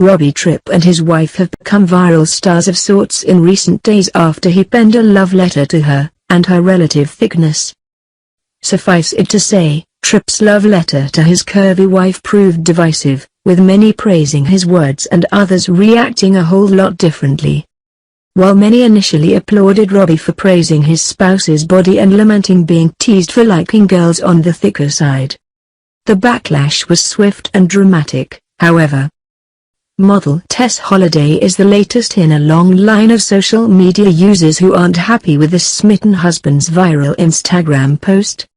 Robbie Tripp and his wife have become viral stars of sorts in recent days after he penned a love letter to her, and her relative thickness. Suffice it to say, Tripp's love letter to his curvy wife proved divisive, with many praising his words and others reacting a whole lot differently. While many initially applauded Robbie for praising his spouse's body and lamenting being teased for liking girls on the thicker side, the backlash was swift and dramatic, however. Model Tess Holliday is the latest in a long line of social media users who aren't happy with the smitten husband's viral Instagram post.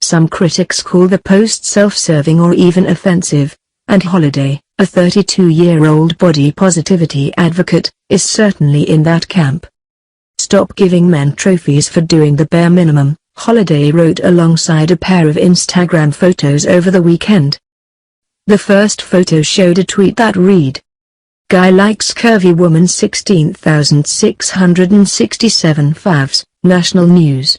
Some critics call the post self-serving or even offensive, and Holliday, a 32-year-old body positivity advocate, is certainly in that camp. "Stop giving men trophies for doing the bare minimum," Holliday wrote alongside a pair of Instagram photos over the weekend. The first photo showed a tweet that read, "Guy likes curvy woman 16,667 favs, national news.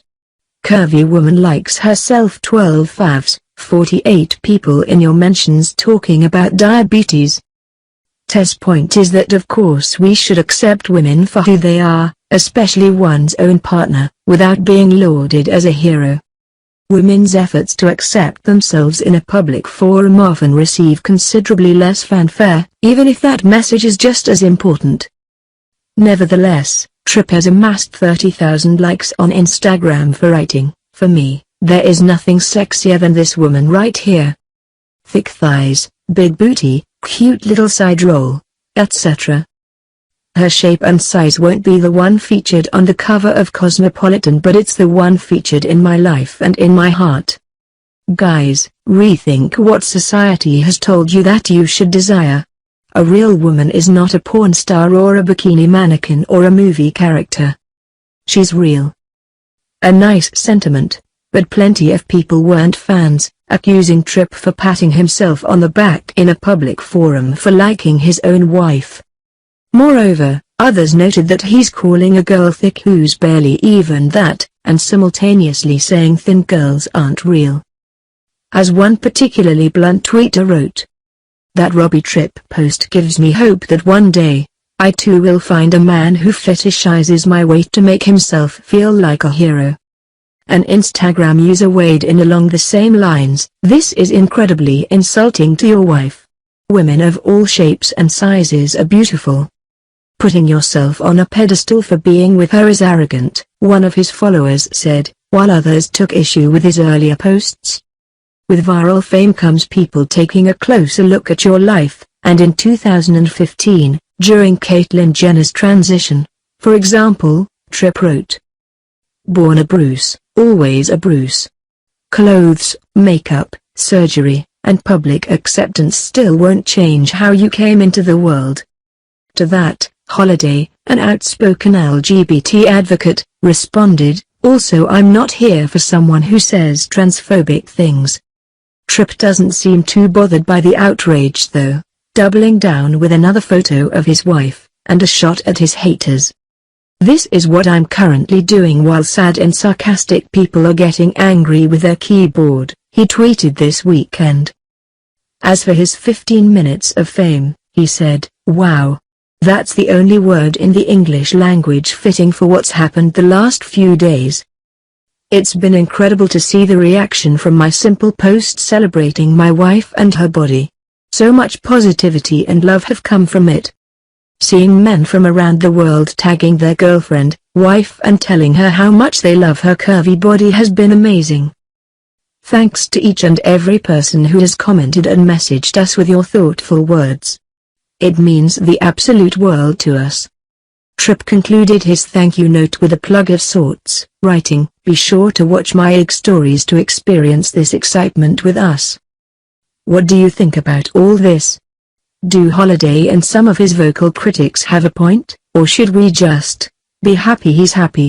Curvy woman likes herself 12 favs, 48 people in your mentions talking about diabetes." Tess' point is that of course we should accept women for who they are, especially one's own partner, without being lauded as a hero. Women's efforts to accept themselves in a public forum often receive considerably less fanfare, even if that message is just as important. Nevertheless, Tripp has amassed 30,000 likes on Instagram for writing, "For me, there is nothing sexier than this woman right here. Thick thighs, big booty, cute little side roll, etc. Her shape and size won't be the one featured on the cover of Cosmopolitan, but it's the one featured in my life and in my heart. Guys, rethink what society has told you that you should desire. A real woman is not a porn star or a bikini mannequin or a movie character. She's real." A nice sentiment, but plenty of people weren't fans, accusing Tripp for patting himself on the back in a public forum for liking his own wife. Moreover, others noted that he's calling a girl thick who's barely even that, and simultaneously saying thin girls aren't real. As one particularly blunt tweeter wrote, "That Robbie Tripp post gives me hope that one day, I too will find a man who fetishizes my weight to make himself feel like a hero." An Instagram user weighed in along the same lines, "This is incredibly insulting to your wife. Women of all shapes and sizes are beautiful. Putting yourself on a pedestal for being with her is arrogant," one of his followers said, while others took issue with his earlier posts. With viral fame comes people taking a closer look at your life, and in 2015, during Caitlyn Jenner's transition, for example, Tripp wrote, "Born a Bruce, always a Bruce. Clothes, makeup, surgery, and public acceptance still won't change how you came into the world." To that, Holliday, an outspoken LGBT advocate, responded, "Also, I'm not here for someone who says transphobic things." Tripp doesn't seem too bothered by the outrage though, doubling down with another photo of his wife, and a shot at his haters. "This is what I'm currently doing while sad and sarcastic people are getting angry with their keyboard," he tweeted this weekend. As for his 15 minutes of fame, he said, "Wow. That's the only word in the English language fitting for what's happened the last few days. It's been incredible to see the reaction from my simple post celebrating my wife and her body. So much positivity and love have come from it. Seeing men from around the world tagging their girlfriend, wife and telling her how much they love her curvy body has been amazing. Thanks to each and every person who has commented and messaged us with your thoughtful words. It means the absolute world to us." Tripp concluded his thank you note with a plug of sorts, writing, "Be sure to watch my IG stories to experience this excitement with us." What do you think about all this? Do Holliday and some of his vocal critics have a point, or should we just be happy he's happy?